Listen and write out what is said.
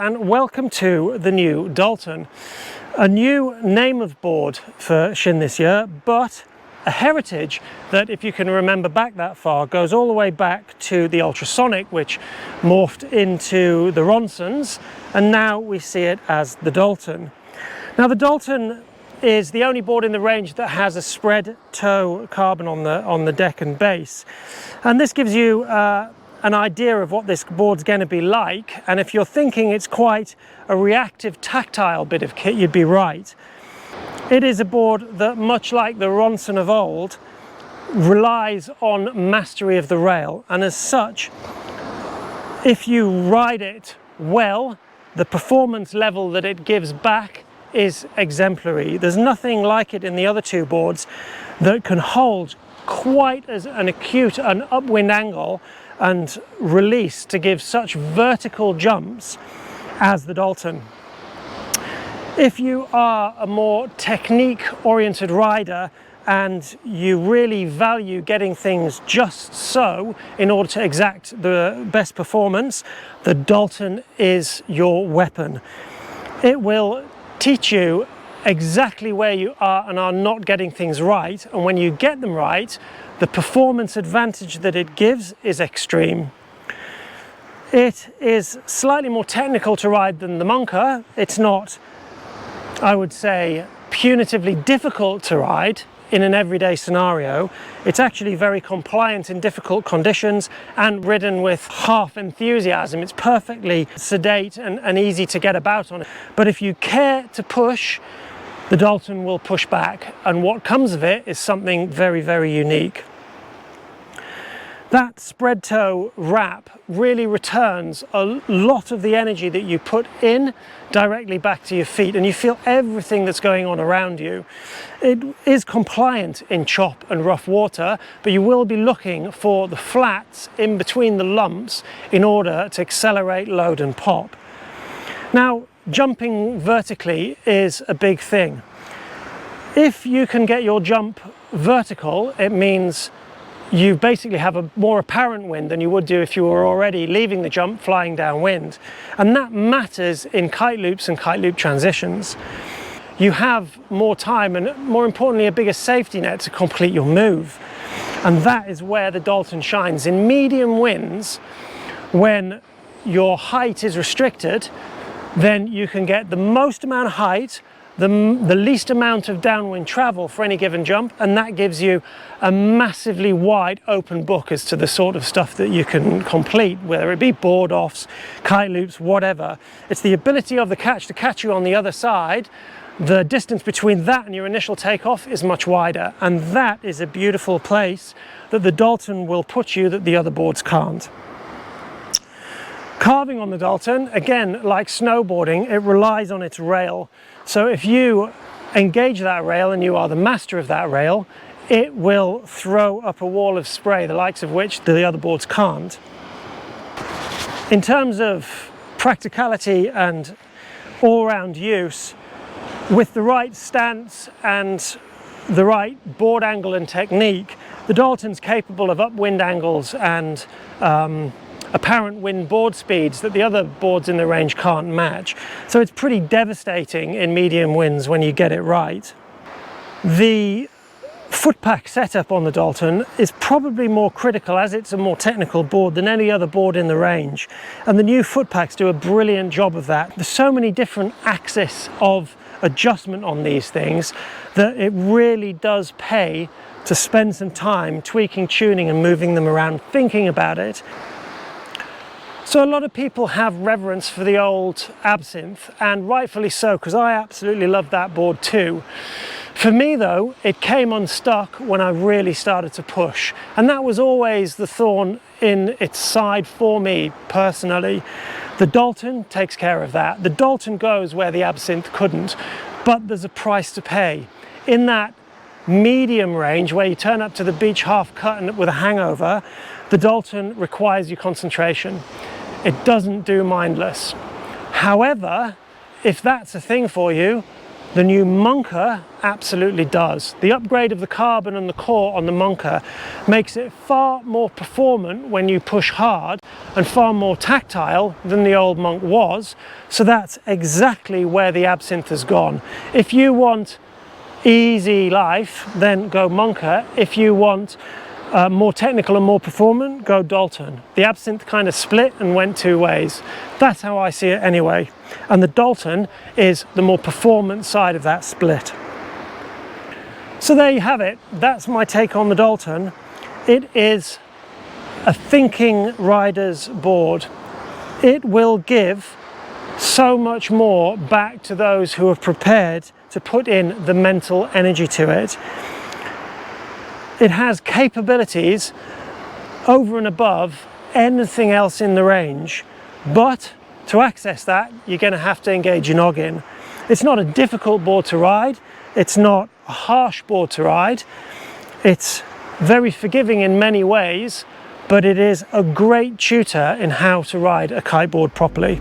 and welcome to the new Dalton. A new name of board for Shinn this year, but a heritage that, if you can remember back that far, goes all the way back to the Ultrasonic, which morphed into the Ronsons, and now we see it as the Dalton. Now the Dalton is the only board in the range that has a spread toe carbon on the deck and base, and this gives you an idea of what this board's going to be like. And if you're thinking it's quite a reactive, tactile bit of kit, you'd be right. It is a board that, much like the Ronson of old, relies on mastery of the rail, and as such, if you ride it well, the performance level that it gives back is exemplary. There's nothing like it in the other two boards that can hold quite as an acute an upwind angle and release to give such vertical jumps as the Dalton. If you are a more technique-oriented rider and you really value getting things just so in order to exact the best performance, the Dalton is your weapon. It will teach you exactly where you are and are not getting things right, and when you get them right, the performance advantage that it gives is extreme. It is slightly more technical to ride than the Monka. It's not, I would say, punitively difficult to ride in an everyday scenario. It's actually very compliant in difficult conditions and ridden with half enthusiasm. It's perfectly sedate and easy to get about on it. But if you care to push, the Dalton will push back, and what comes of it is something very, very unique. That spread toe wrap really returns a lot of the energy that you put in directly back to your feet, and you feel everything that's going on around you. It is compliant in chop and rough water, but you will be looking for the flats in between the lumps in order to accelerate, load and pop. Now, jumping vertically is a big thing. If you can get your jump vertical, it means you basically have a more apparent wind than you would do if you were already leaving the jump flying downwind. And that matters in kite loops and kite loop transitions. You have more time and, more importantly, a bigger safety net to complete your move. And that is where the Dalton shines. In medium winds, when your height is restricted, then you can get the most amount of height, the least amount of downwind travel for any given jump, and that gives you a massively wide open book as to the sort of stuff that you can complete, whether it be board offs, kite loops, whatever. It's the ability of the catch to catch you on the other side. The distance between that and your initial takeoff is much wider, and that is a beautiful place that the Dalton will put you that the other boards can't. Carving on the Dalton, again, like snowboarding, it relies on its rail. So if you engage that rail and you are the master of that rail, it will throw up a wall of spray, the likes of which the other boards can't. In terms of practicality and all-round use, with the right stance and the right board angle and technique, the Dalton's capable of upwind angles and apparent wind board speeds that the other boards in the range can't match. So it's pretty devastating in medium winds when you get it right. The footpack setup on the Dalton is probably more critical, as it's a more technical board, than any other board in the range, and the new footpacks do a brilliant job of that. There's so many different axes of adjustment on these things that it really does pay to spend some time tweaking, tuning and moving them around, thinking about it. So a lot of people have reverence for the old Absinthe, and rightfully so, because I absolutely love that board too. For me though, it came unstuck when I really started to push, and that was always the thorn in its side for me personally. The Dalton takes care of that. The Dalton goes where the Absinthe couldn't, but there's a price to pay. In that medium range where you turn up to the beach half cut and with a hangover, the Dalton requires your concentration. It doesn't do mindless. However, if that's a thing for you, The new Monker absolutely does. The upgrade of the carbon and the core on the Monker makes it far more performant when you push hard and far more tactile than the old Monk was. So that's exactly where the Absinthe has gone. If you want easy life, then go Monker. If you want more technical and more performant, go Dalton. The Absinthe kind of split and went two ways. That's how I see it anyway. And the Dalton is the more performance side of that split. So there you have it. That's my take on the Dalton. It is a thinking rider's board. It will give so much more back to those who are prepared to put in the mental energy to it. It has capabilities over and above anything else in the range, but to access that, you're going to have to engage your noggin. It's not a difficult board to ride. It's not a harsh board to ride. It's very forgiving in many ways, but it is a great tutor in how to ride a kiteboard properly.